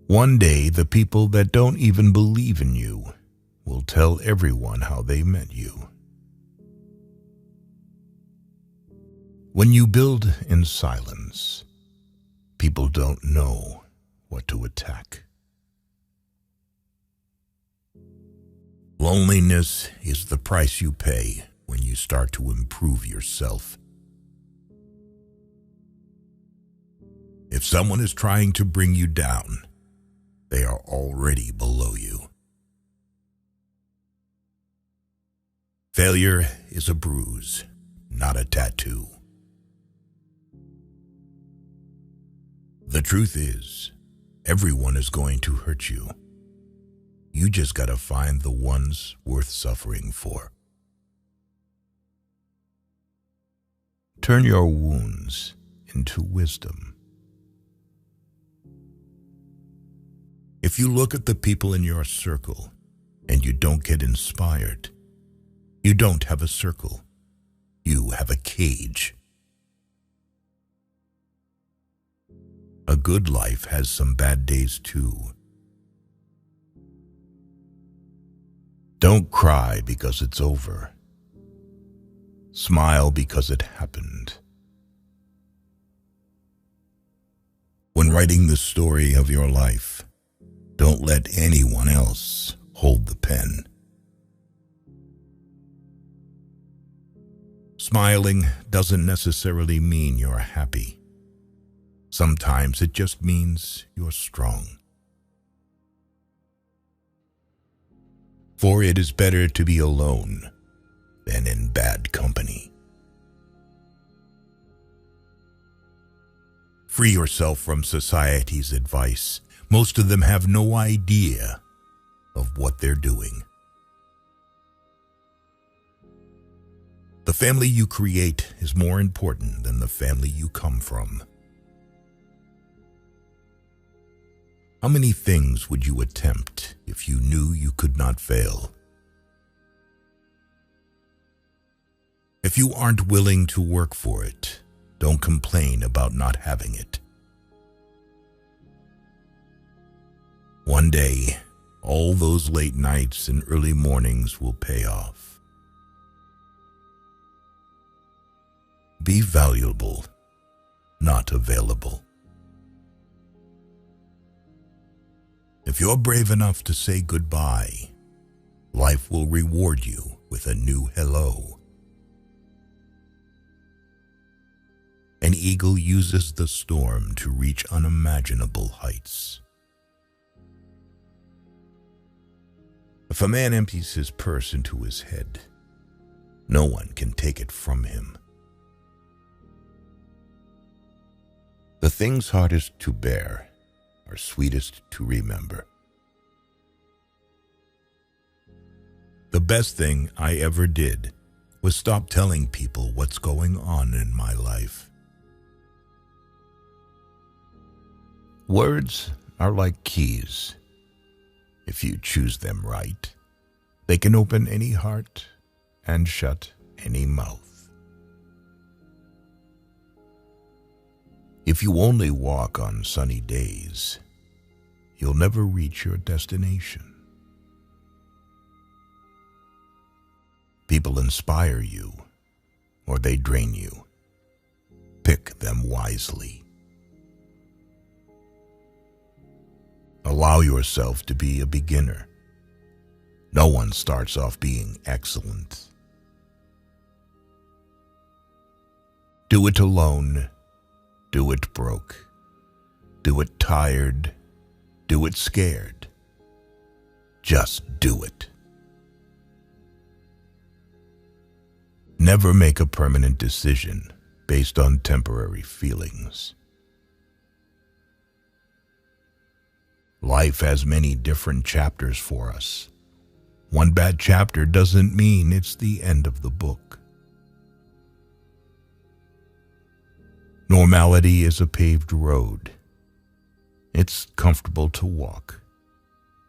One day, the people that don't even believe in you will tell everyone how they met you. When you build in silence, people don't know what to attack. Loneliness is the price you pay when you start to improve yourself. If someone is trying to bring you down, they are already below you. Failure is a bruise, not a tattoo. The truth is, everyone is going to hurt you. You just gotta find the ones worth suffering for. Turn your wounds into wisdom. If you look at the people in your circle and you don't get inspired, you don't have a circle. You have a cage. A good life has some bad days too. Don't cry because it's over. Smile because it happened. When writing the story of your life, don't let anyone else hold the pen. Smiling doesn't necessarily mean you're happy. Sometimes it just means you're strong. For it is better to be alone than in bad company. Free yourself from society's advice. Most of them have no idea of what they're doing. The family you create is more important than the family you come from. How many things would you attempt if you knew you could not fail? If you aren't willing to work for it, don't complain about not having it. One day, all those late nights and early mornings will pay off. Be valuable, not available. If you're brave enough to say goodbye, life will reward you with a new hello. An eagle uses the storm to reach unimaginable heights. If a man empties his purse into his head, no one can take it from him. The things hardest to bear are sweetest to remember. The best thing I ever did was stop telling people what's going on in my life. Words are like keys. If you choose them right, they can open any heart and shut any mouth. If you only walk on sunny days, you'll never reach your destination. People inspire you, or they drain you. Pick them wisely. Allow yourself to be a beginner. No one starts off being excellent. Do it alone. Do it broke. Do it tired. Do it scared. Just do it. Never make a permanent decision based on temporary feelings. Life has many different chapters for us. One bad chapter doesn't mean it's the end of the book. Normality is a paved road. It's comfortable to walk,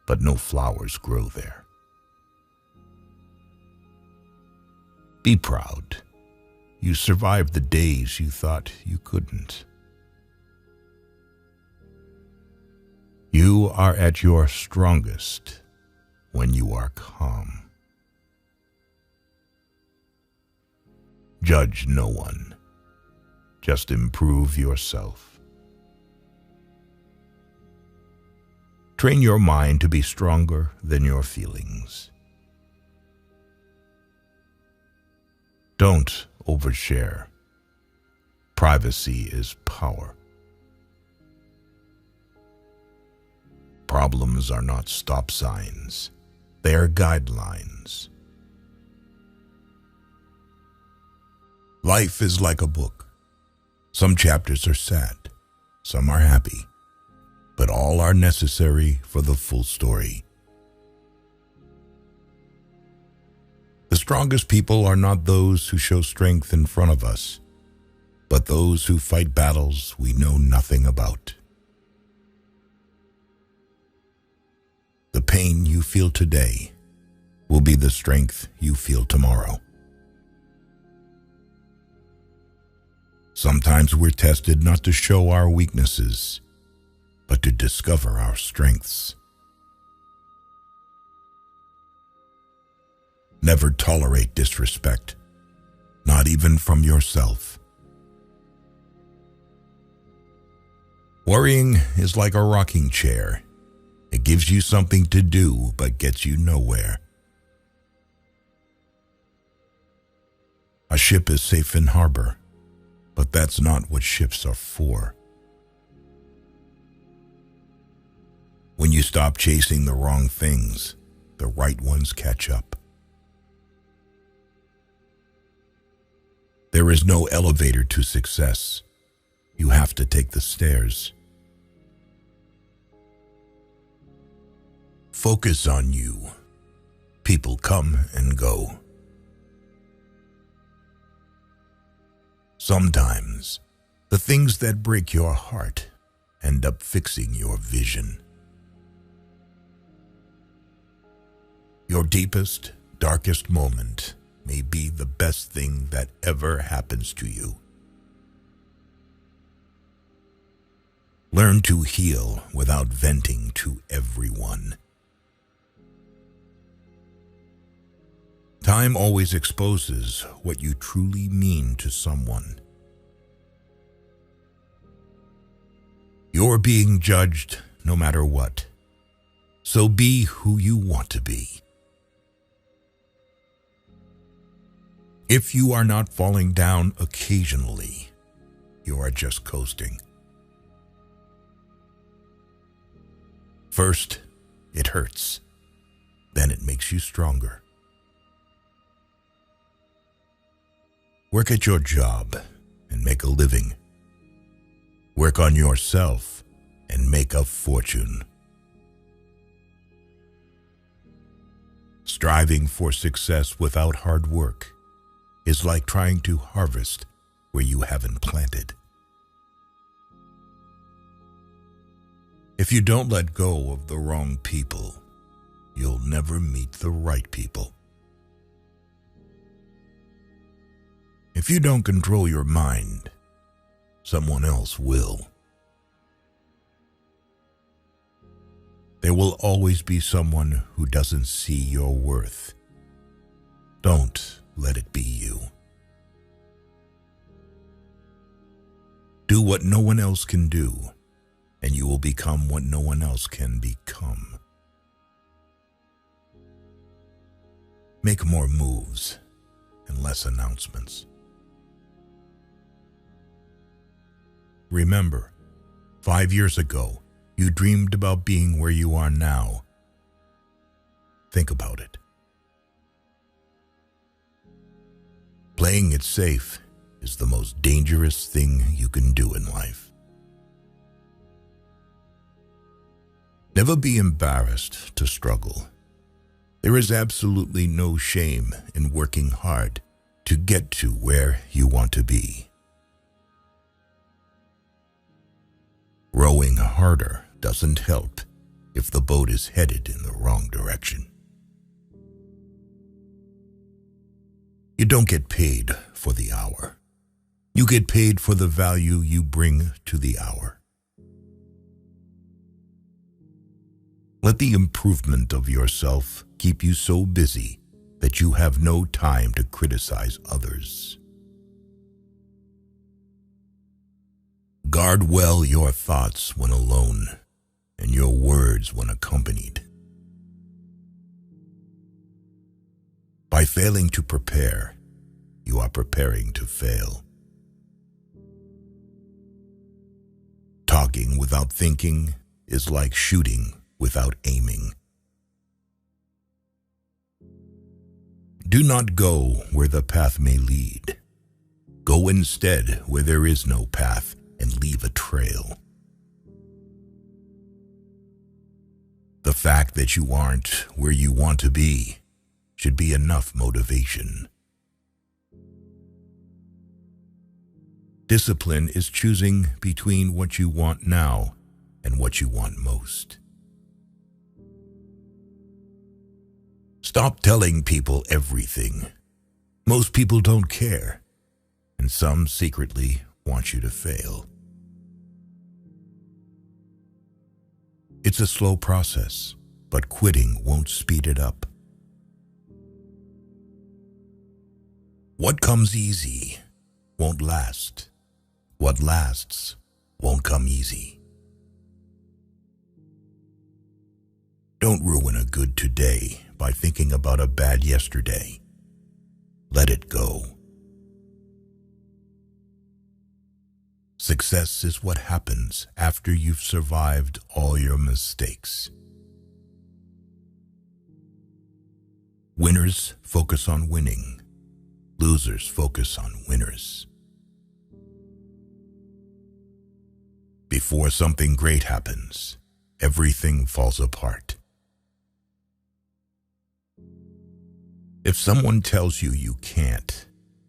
but no flowers grow there. Be proud. You survived the days you thought you couldn't. You You are at your strongest when you are calm. Judge no one. Just improve yourself. Train your mind to be stronger than your feelings. Don't overshare. Privacy is power. Problems are not stop signs. They are guidelines. Life is like a book. Some chapters are sad, some are happy, but all are necessary for the full story. The strongest people are not those who show strength in front of us, but those who fight battles we know nothing about. The pain you feel today will be the strength you feel tomorrow. Sometimes we're tested not to show our weaknesses, but to discover our strengths. Never tolerate disrespect, not even from yourself. Worrying is like a rocking chair. It gives you something to do, but gets you nowhere. A ship is safe in harbor, but that's not what ships are for. When you stop chasing the wrong things, the right ones catch up. There is no elevator to success. You have to take the stairs. Focus on you. People come and go. Sometimes, the things that break your heart end up fixing your vision. Your deepest, darkest moment may be the best thing that ever happens to you. Learn to heal without venting to everyone. Time always exposes what you truly mean to someone. You're being judged no matter what, so be who you want to be. If you are not falling down occasionally, you are just coasting. First, it hurts. Then it makes you stronger. Work at your job and make a living. Work on yourself and make a fortune. Striving for success without hard work is like trying to harvest where you haven't planted. If you don't let go of the wrong people, you'll never meet the right people. If you don't control your mind, someone else will. There will always be someone who doesn't see your worth. Don't let it be you. Do what no one else can do, and you will become what no one else can become. Make more moves and less announcements. Remember, 5 years ago, you dreamed about being where you are now. Think about it. Playing it safe is the most dangerous thing you can do in life. Never be embarrassed to struggle. There is absolutely no shame in working hard to get to where you want to be. Rowing harder doesn't help if the boat is headed in the wrong direction. You don't get paid for the hour. You get paid for the value you bring to the hour. Let the improvement of yourself keep you so busy that you have no time to criticize others. Guard well your thoughts when alone, and your words when accompanied. By failing to prepare, you are preparing to fail. Talking without thinking is like shooting without aiming. Do not go where the path may lead. Go instead where there is no path and leave a trail. The fact that you aren't where you want to be should be enough motivation. Discipline is choosing between what you want now and what you want most. Stop telling people everything. Most people don't care, and some secretly want you to fail. It's a slow process, but quitting won't speed it up. What comes easy won't last. What lasts won't come easy. Don't ruin a good today by thinking about a bad yesterday. Let it go. Success is what happens after you've survived all your mistakes. Winners focus on winning. Losers focus on winners. Before something great happens, everything falls apart. If someone tells you you can't,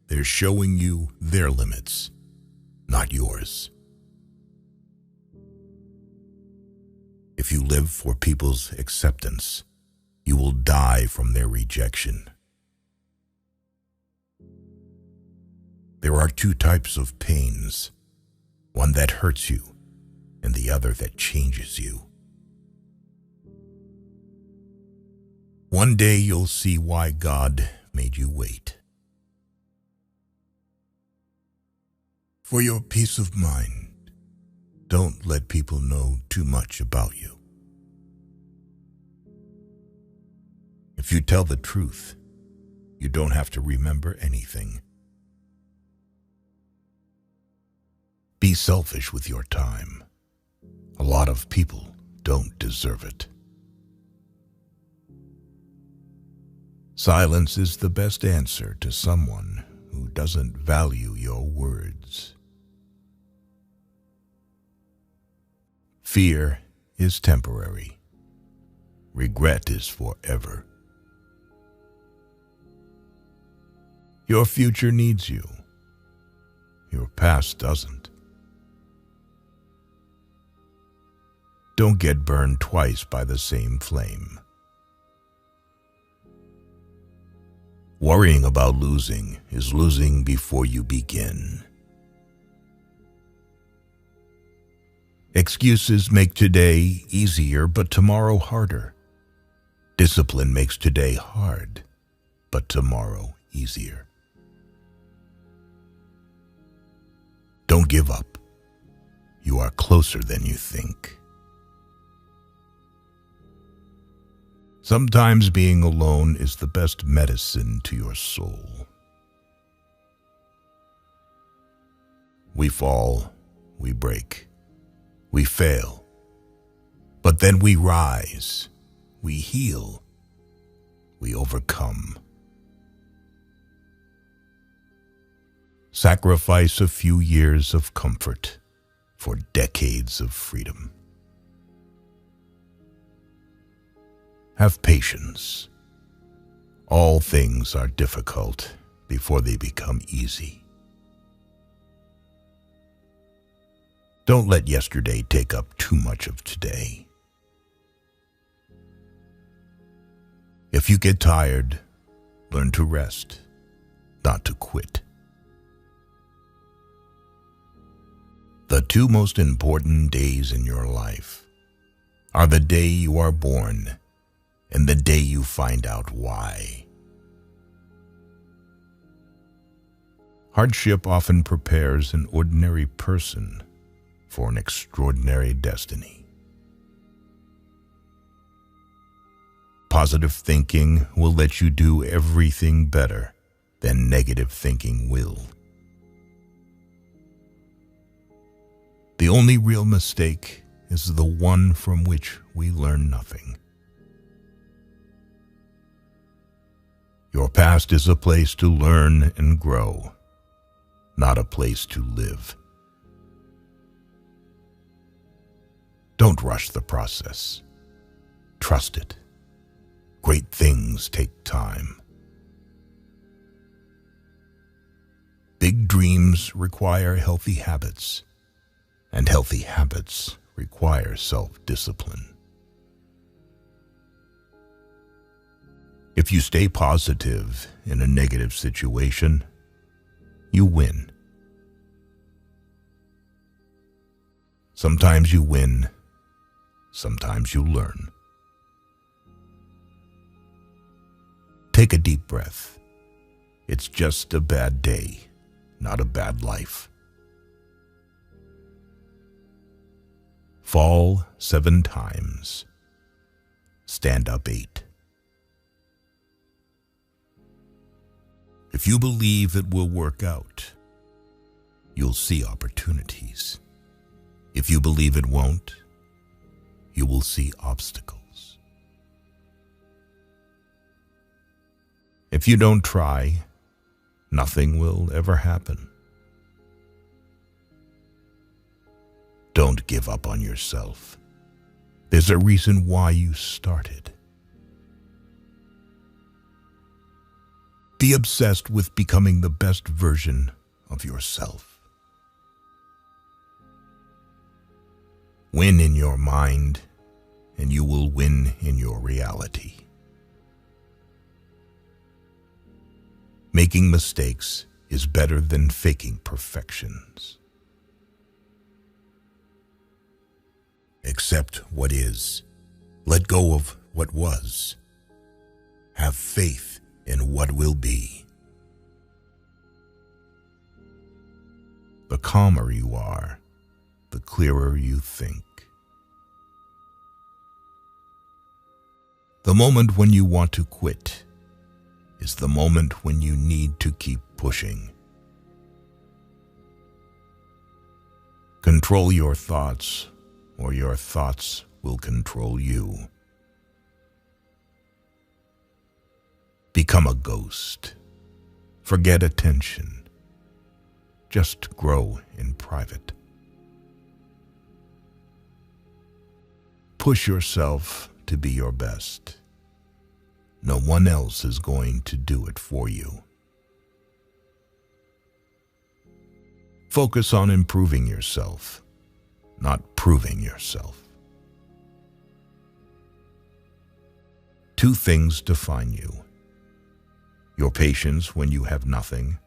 they're showing you their limits, not yours. If you live for people's acceptance, you will die from their rejection. There are two types of pains, one that hurts you and the other that changes you. One day you'll see why God made you wait. For your peace of mind, don't let people know too much about you. If you tell the truth, you don't have to remember anything. Be selfish with your time. A lot of people don't deserve it. Silence is the best answer to someone who doesn't value your words. Fear is temporary. Regret is forever. Your future needs you. Your past doesn't. Don't get burned twice by the same flame. Worrying about losing is losing before you begin. Excuses make today easier, but tomorrow harder. Discipline makes today hard, but tomorrow easier. Don't give up. You are closer than you think. Sometimes being alone is the best medicine to your soul. We fall, we break, we fail, but then we rise, we heal, we overcome. Sacrifice a few years of comfort for decades of freedom. Have patience. All things are difficult before they become easy. Don't let yesterday take up too much of today. If you get tired, learn to rest, not to quit. The two most important days in your life are the day you are born and the day you find out why. Hardship often prepares an ordinary person for an extraordinary destiny. Positive thinking will let you do everything better than negative thinking will. The only real mistake is the one from which we learn nothing. Your past is a place to learn and grow, not a place to live. Don't rush the process. Trust it. Great things take time. Big dreams require healthy habits, and healthy habits require self-discipline. If you stay positive in a negative situation, you win. Sometimes you win, sometimes you learn. Take a deep breath. It's just a bad day, not a bad life. Fall 7 times. Stand up 8. If you believe it will work out, you'll see opportunities. If you believe it won't, you will see obstacles. If you don't try, nothing will ever happen. Don't give up on yourself. There's a reason why you started. Be obsessed with becoming the best version of yourself. Win in your mind, and you will win in your reality. Making mistakes is better than faking perfections. Accept what is. Let go of what was. Have faith in what will be. The calmer you are, the clearer you think. The moment when you want to quit is the moment when you need to keep pushing. Control your thoughts, or your thoughts will control you. Become a ghost. Forget attention. Just grow in private. Push yourself to be your best. No one else is going to do it for you. Focus on improving yourself, not proving yourself. 2 things define you: your patience when you have nothing,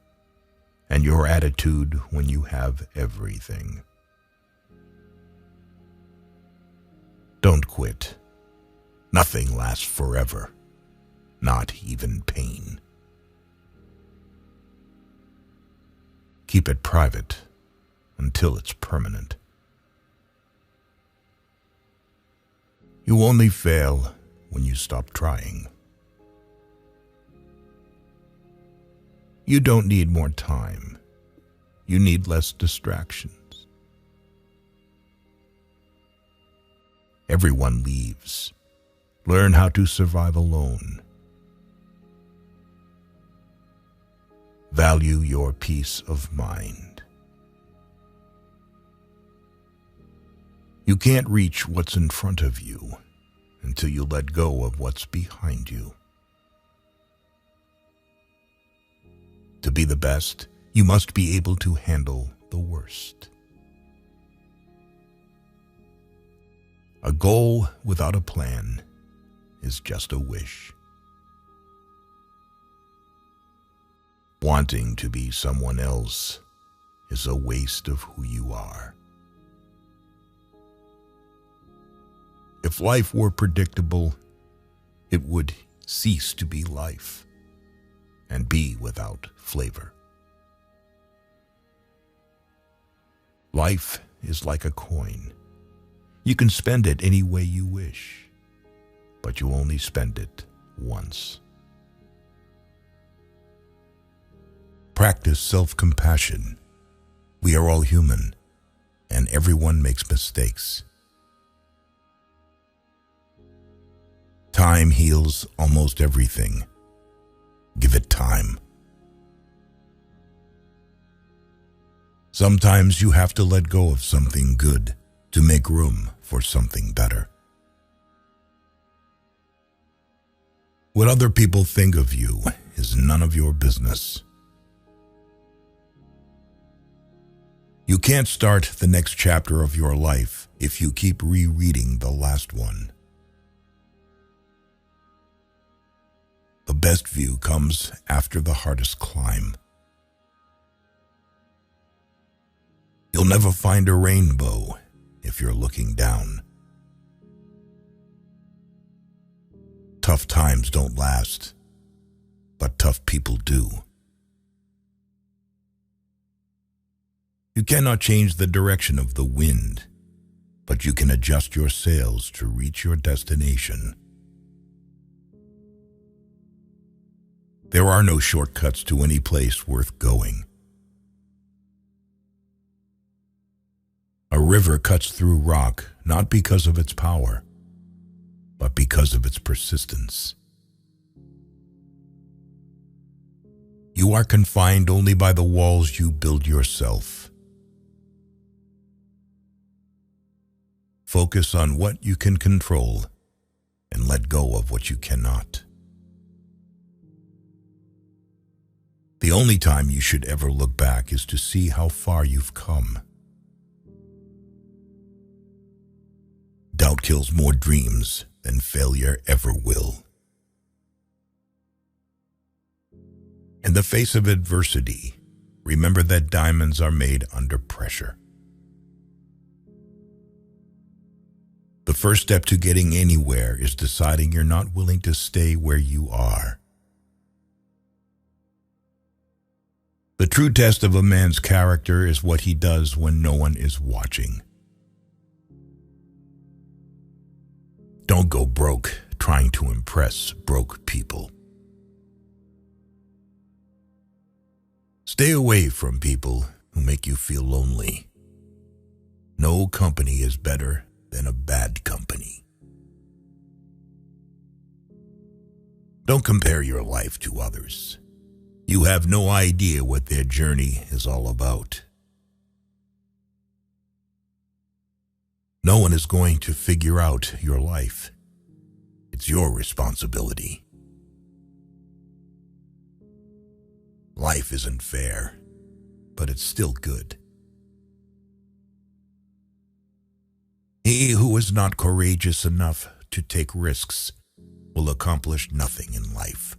and your attitude when you have everything. Don't quit. Nothing lasts forever, not even pain. Keep it private until it's permanent. You only fail when you stop trying. You don't need more time. You need less distractions. Everyone leaves. Learn how to survive alone. Value your peace of mind. You can't reach what's in front of you until you let go of what's behind you. To be the best, you must be able to handle the worst. A goal without a plan is just a wish. Wanting to be someone else is a waste of who you are. If life were predictable, it would cease to be life and be without flavor. Life is like a coin. You can spend it any way you wish, but you only spend it once. Practice self-compassion. We are all human, and everyone makes mistakes. Time heals almost everything. Give it time. Sometimes you have to let go of something good to make room for something better. What other people think of you is none of your business. You can't start the next chapter of your life if you keep rereading the last one. The best view comes after the hardest climb. You'll never find a rainbow if you're looking down. Tough times don't last, but tough people do. You cannot change the direction of the wind, but you can adjust your sails to reach your destination. There are no shortcuts to any place worth going. A river cuts through rock not because of its power, but because of its persistence. You are confined only by the walls you build yourself. Focus on what you can control and let go of what you cannot. The only time you should ever look back is to see how far you've come. Doubt kills more dreams than failure ever will. In the face of adversity, remember that diamonds are made under pressure. The first step to getting anywhere is deciding you're not willing to stay where you are. The true test of a man's character is what he does when no one is watching. Don't go broke trying to impress broke people. Stay away from people who make you feel lonely. No company is better than a bad company. Don't compare your life to others. You have no idea what their journey is all about. No one is going to figure out your life. It's your responsibility. Life isn't fair, but it's still good. He who is not courageous enough to take risks will accomplish nothing in life.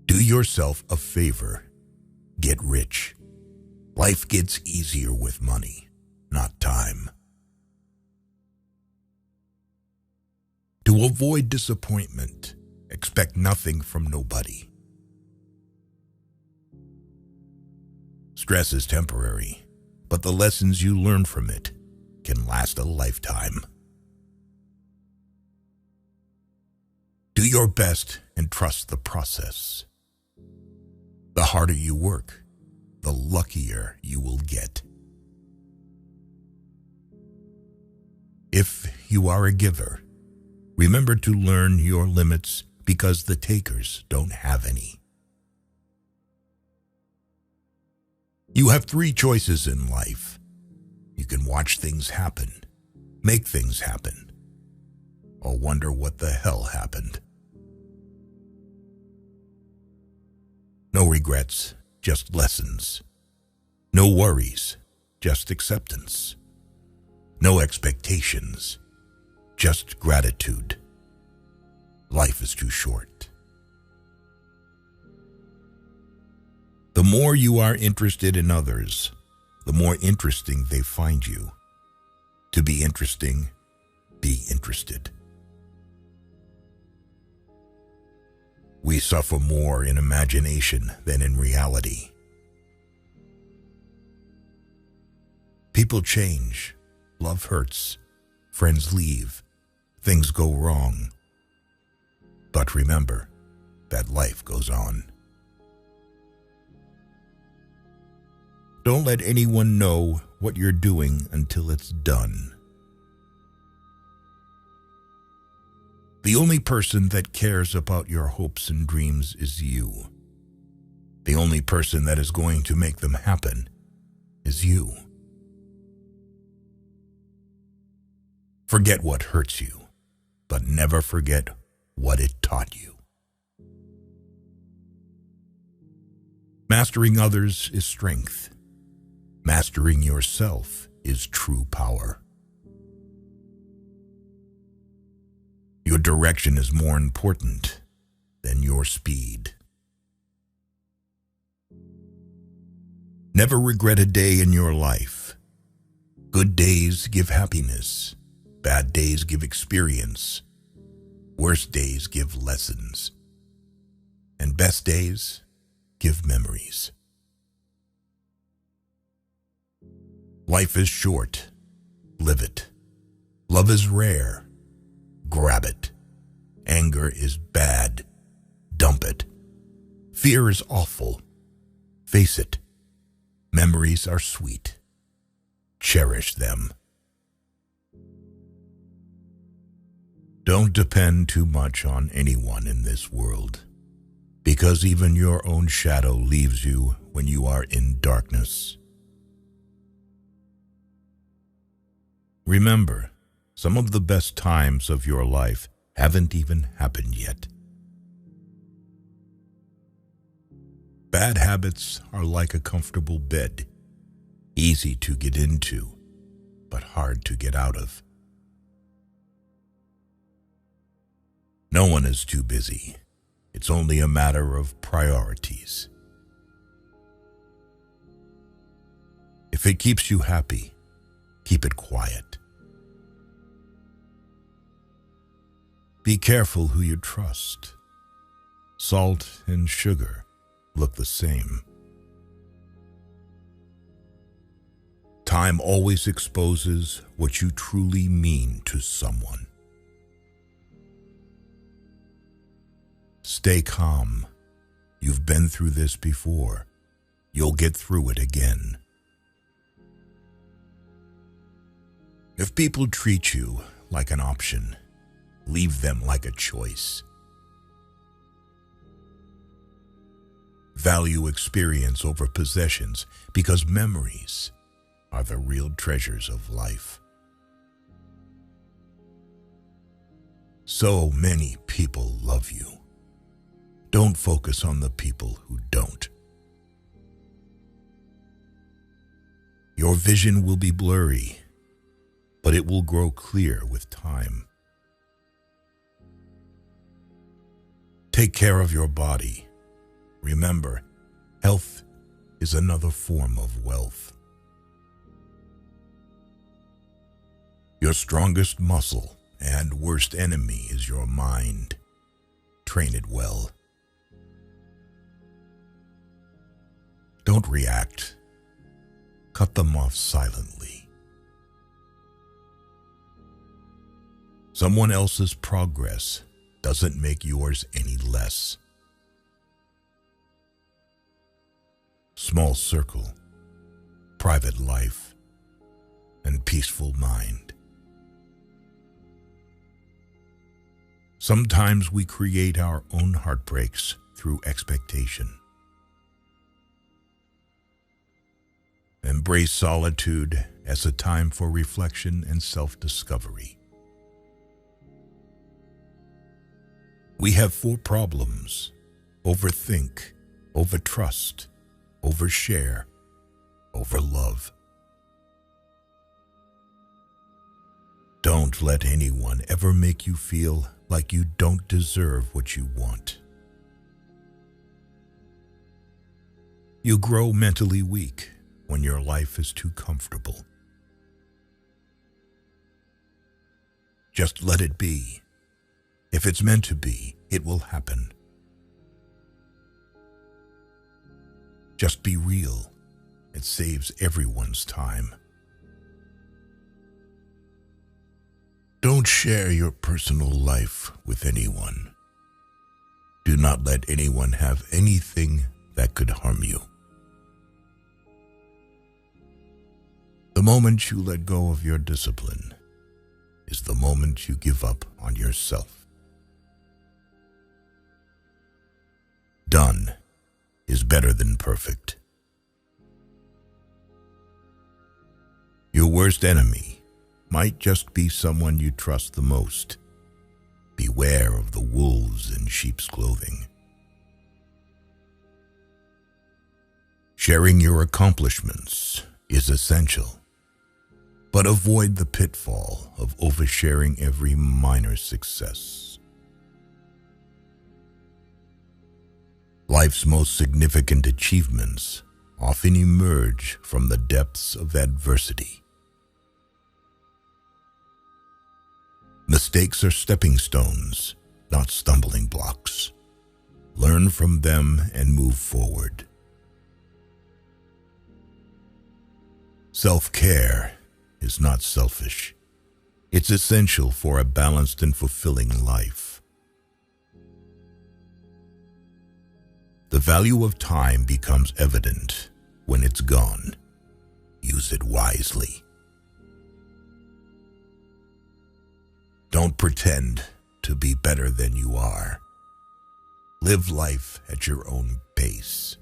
Do yourself a favor. Get rich. Life gets easier with money, not time. To avoid disappointment, expect nothing from nobody. Stress is temporary, but the lessons you learn from it can last a lifetime. Do your best and trust the process. The harder you work, the luckier you will get. If you are a giver, remember to learn your limits because the takers don't have any. You have 3 choices in life. You can watch things happen, make things happen, or wonder what the hell happened. No regrets, just lessons. No worries, just acceptance. No expectations, just gratitude. Life is too short. The more you are interested in others, the more interesting they find you. To be interesting, be interested. We suffer more in imagination than in reality. People change, love hurts, friends leave, things go wrong. But remember that life goes on. Don't let anyone know what you're doing until it's done. The only person that cares about your hopes and dreams is you. The only person that is going to make them happen is you. Forget what hurts you, but never forget what it taught you. Mastering others is strength. Mastering yourself is true power. Your direction is more important than your speed. Never regret a day in your life. Good days give happiness. Bad days give experience. Worst days give lessons. And best days give memories. Life is short. Live it. Love is rare. Grab it. Anger is bad. Dump it. Fear is awful. Face it. Memories are sweet. Cherish them. Don't depend too much on anyone in this world, because even your own shadow leaves you when you are in darkness. Remember, some of the best times of your life haven't even happened yet. Bad habits are like a comfortable bed, easy to get into, but hard to get out of. No one is too busy. It's only a matter of priorities. If it keeps you happy, keep it quiet. Be careful who you trust. Salt and sugar look the same. Time always exposes what you truly mean to someone. Stay calm. You've been through this before. You'll get through it again. If people treat you like an option, leave them like a choice. Value experience over possessions, because memories are the real treasures of life. So many people love you. Don't focus on the people who don't. Your vision will be blurry, but it will grow clear with time. Take care of your body. Remember, health is another form of wealth. Your strongest muscle and worst enemy is your mind. Train it well. Don't react. Cut them off silently. Someone else's progress doesn't make yours any less. Small circle, private life, and peaceful mind. Sometimes we create our own heartbreaks through expectation. Embrace solitude as a time for reflection and self-discovery. We have 4 problems: overthink, overtrust, overshare, overlove. Don't let anyone ever make you feel like you don't deserve what you want. You grow mentally weak when your life is too comfortable. Just let it be. If it's meant to be, it will happen. Just be real. It saves everyone's time. Don't share your personal life with anyone. Do not let anyone have anything that could harm you. The moment you let go of your discipline is the moment you give up on yourself. Done is better than perfect. Your worst enemy might just be someone you trust the most. Beware of the wolves in sheep's clothing. Sharing your accomplishments is essential, but avoid the pitfall of oversharing every minor success. Life's most significant achievements often emerge from the depths of adversity. Mistakes are stepping stones, not stumbling blocks. Learn from them and move forward. Self-care is not selfish. It's essential for a balanced and fulfilling life. The value of time becomes evident when it's gone. Use it wisely. Don't pretend to be better than you are. Live life at your own pace.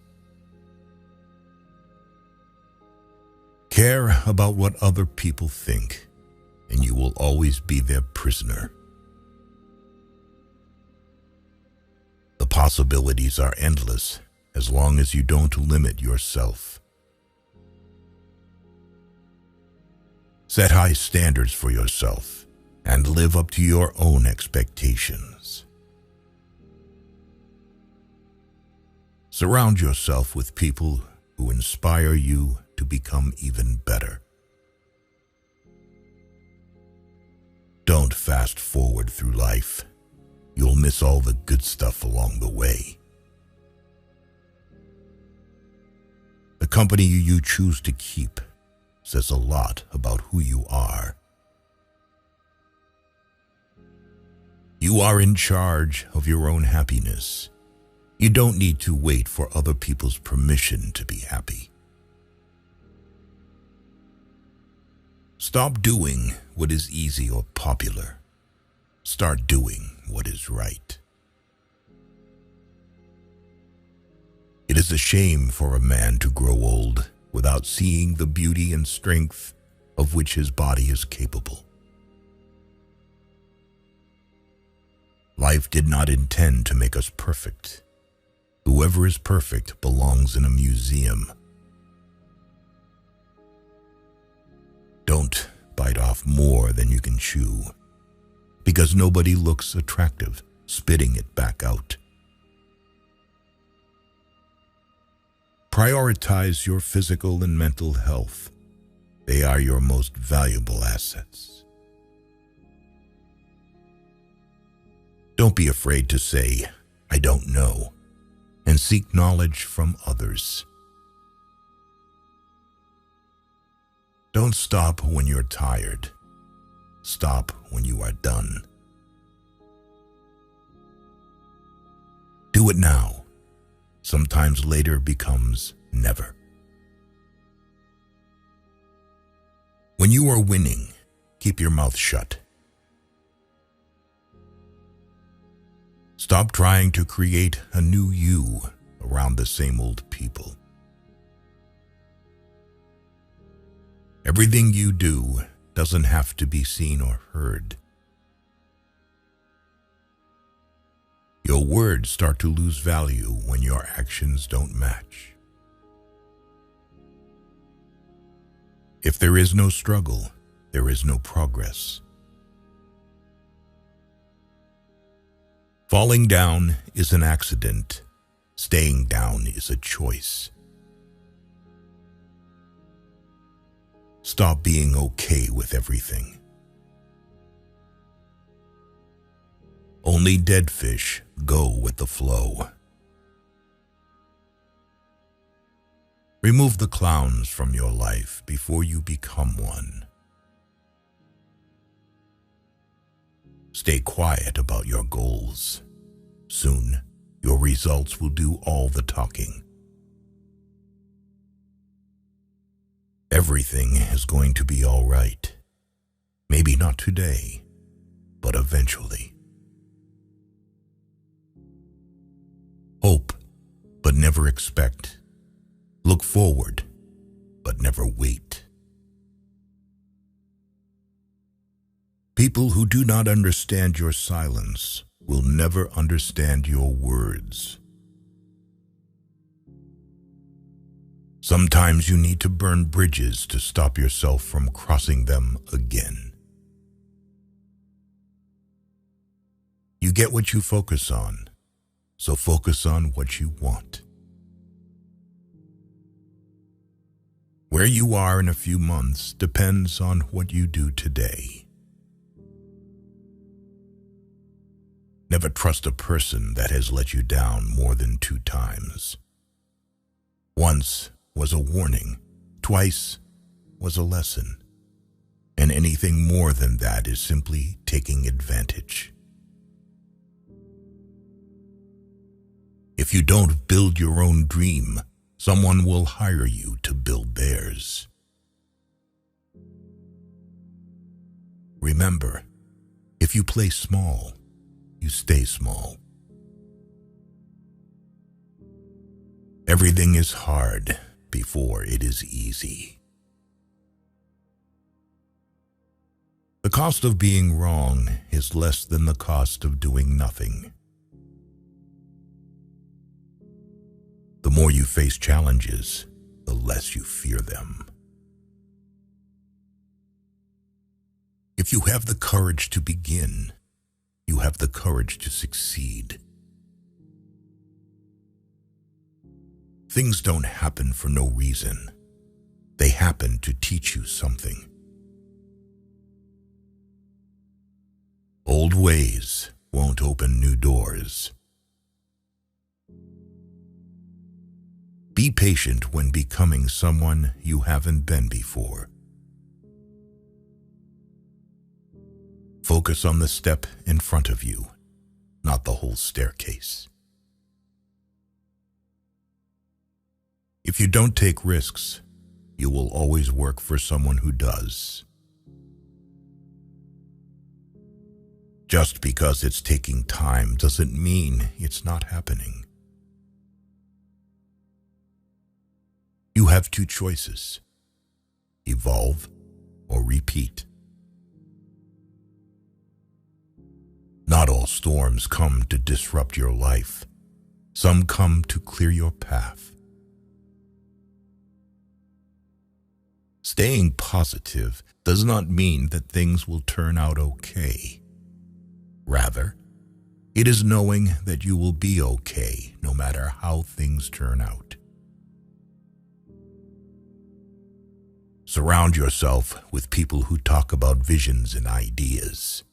Care about what other people think, and you will always be their prisoner. The possibilities are endless as long as you don't limit yourself. Set high standards for yourself and live up to your own expectations. Surround yourself with people who inspire you to become even better. Don't fast forward through life. You'll miss all the good stuff along the way. The company you choose to keep says a lot about who you are. You are in charge of your own happiness. You don't need to wait for other people's permission to be happy. Stop doing what is easy or popular. Start doing what is right. It is a shame for a man to grow old without seeing the beauty and strength of which his body is capable. Life did not intend to make us perfect. Whoever is perfect belongs in a museum. Don't bite off more than you can chew, because nobody looks attractive spitting it back out. Prioritize your physical and mental health. They are your most valuable assets. Don't be afraid to say, "I don't know," and seek knowledge from others. Don't stop when you're tired. Stop when you are done. Do it now. Sometimes later becomes never. When you are winning, keep your mouth shut. Stop trying to create a new you around the same old people. Everything you do doesn't have to be seen or heard. Your words start to lose value when your actions don't match. If there is no struggle, there is no progress. Falling down is an accident. Staying down is a choice. Stop being okay with everything. Only dead fish go with the flow. Remove the clowns from your life before you become one. Stay quiet about your goals. Soon, your results will do all the talking. Everything is going to be all right. Maybe not today, but eventually. Hope, but never expect. Look forward, but never wait. People who do not understand your silence will never understand your words. Sometimes you need to burn bridges to stop yourself from crossing them again. You get what you focus on, so focus on what you want. Where you are in a few months depends on what you do today. Never trust a person that has let you down more than 2 times. Once was a warning, twice was a lesson, and anything more than that is simply taking advantage. If you don't build your own dream, someone will hire you to build theirs. Remember, if you play small, you stay small. Everything is hard before it is easy. The cost of being wrong is less than the cost of doing nothing. The more you face challenges, the less you fear them. If you have the courage to begin, you have the courage to succeed. Things don't happen for no reason. They happen to teach you something. Old ways won't open new doors. Be patient when becoming someone you haven't been before. Focus on the step in front of you, not the whole staircase. If you don't take risks, you will always work for someone who does. Just because it's taking time doesn't mean it's not happening. You have 2 choices: evolve or repeat. Not all storms come to disrupt your life. Some come to clear your path. Staying positive does not mean that things will turn out okay. Rather, it is knowing that you will be okay no matter how things turn out. Surround yourself with people who talk about visions and ideas,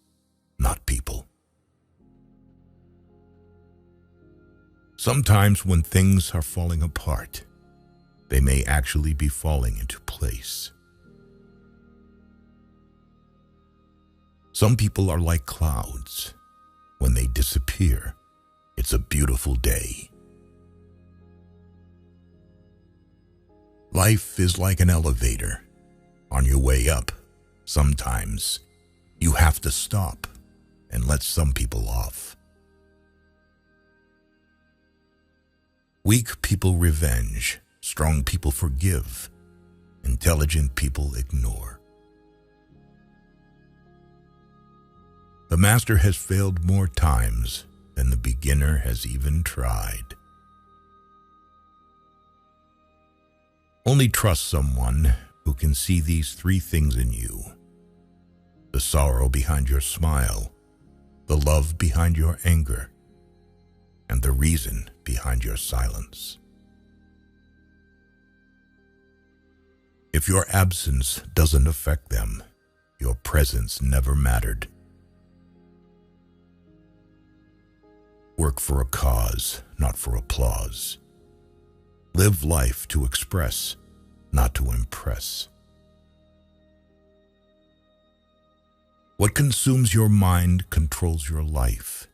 not people. Sometimes when things are falling apart, they may actually be falling into place. Some people are like clouds. When they disappear, it's a beautiful day. Life is like an elevator. On your way up, sometimes you have to stop and let some people off. Weak people revenge, strong people forgive, intelligent people ignore. The master has failed more times than the beginner has even tried. Only trust someone who can see these 3 things in you: the sorrow behind your smile, the love behind your anger, and the reason behind your silence. If your absence doesn't affect them, your presence never mattered. Work for a cause, not for applause. Live life to express, not to impress. What consumes your mind controls your life.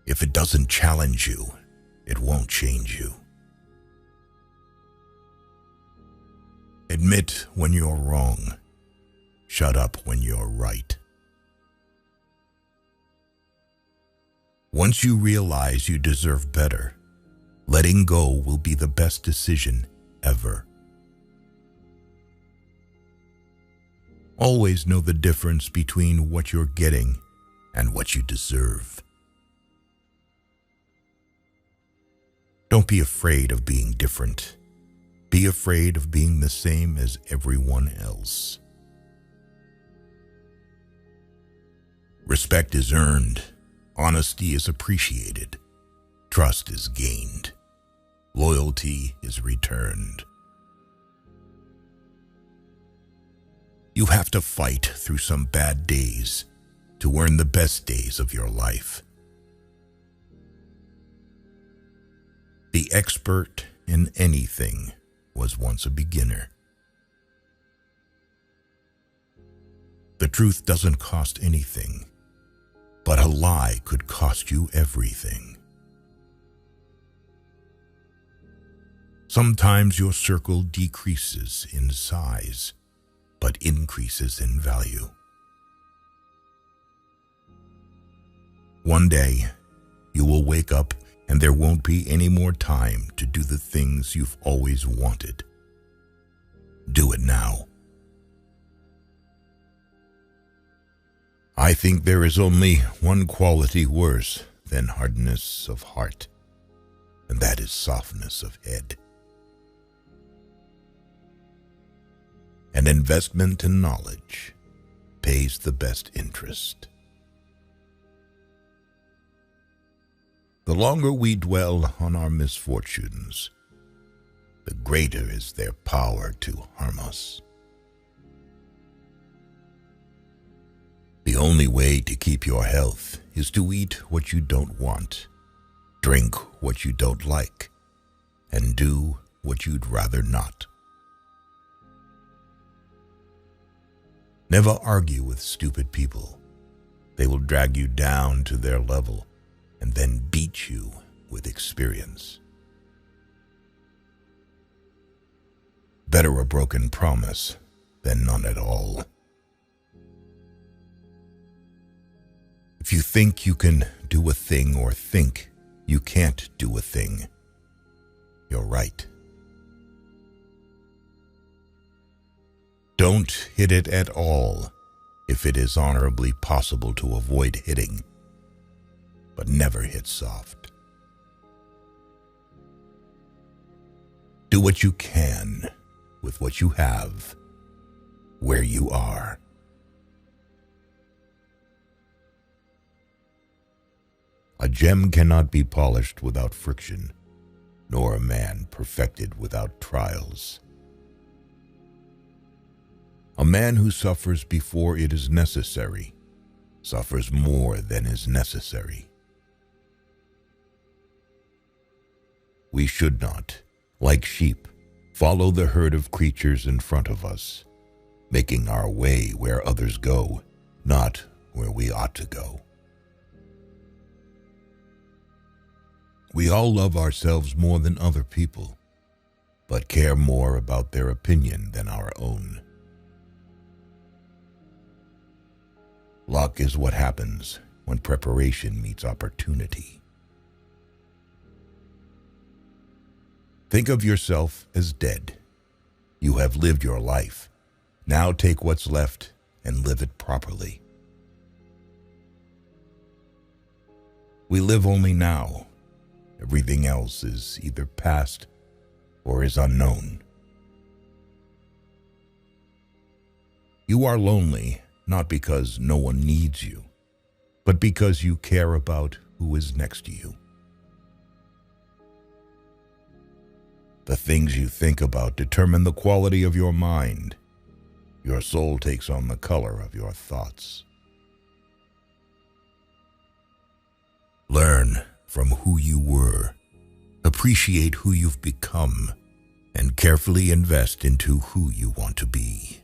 If it doesn't challenge you, it won't change you. Admit when you're wrong. Shut up when you're right. Once you realize you deserve better, letting go will be the best decision ever. Always know the difference between what you're getting and what you deserve. Don't be afraid of being different. Be afraid of being the same as everyone else. Respect is earned. Honesty is appreciated. Trust is gained. Loyalty is returned. You have to fight through some bad days to earn the best days of your life. The expert in anything was once a beginner. The truth doesn't cost anything, but a lie could cost you everything. Sometimes your circle decreases in size, but increases in value. One day, you will wake up and there won't be any more time to do the things you've always wanted. Do it now. I think there is only one quality worse than hardness of heart, and that is softness of head. An investment in knowledge pays the best interest. The longer we dwell on our misfortunes, the greater is their power to harm us. The only way to keep your health is to eat what you don't want, drink what you don't like, and do what you'd rather not. Never argue with stupid people. They will drag you down to their level and then beat you with experience. Better a broken promise than none at all. If you think you can do a thing or think you can't do a thing, you're right. Don't hit it at all if it is honorably possible to avoid hitting, but never hit soft. Do what you can with what you have, where you are. A gem cannot be polished without friction, nor a man perfected without trials. A man who suffers before it is necessary suffers more than is necessary. We should not, like sheep, follow the herd of creatures in front of us, making our way where others go, not where we ought to go. We all love ourselves more than other people, but care more about their opinion than our own. Luck is what happens when preparation meets opportunity. Think of yourself as dead. You have lived your life. Now take what's left and live it properly. We live only now. Everything else is either past or is unknown. You are lonely, not because no one needs you, but because you care about who is next to you. The things you think about determine the quality of your mind. Your soul takes on the color of your thoughts. Learn from who you were, appreciate who you've become, and carefully invest into who you want to be.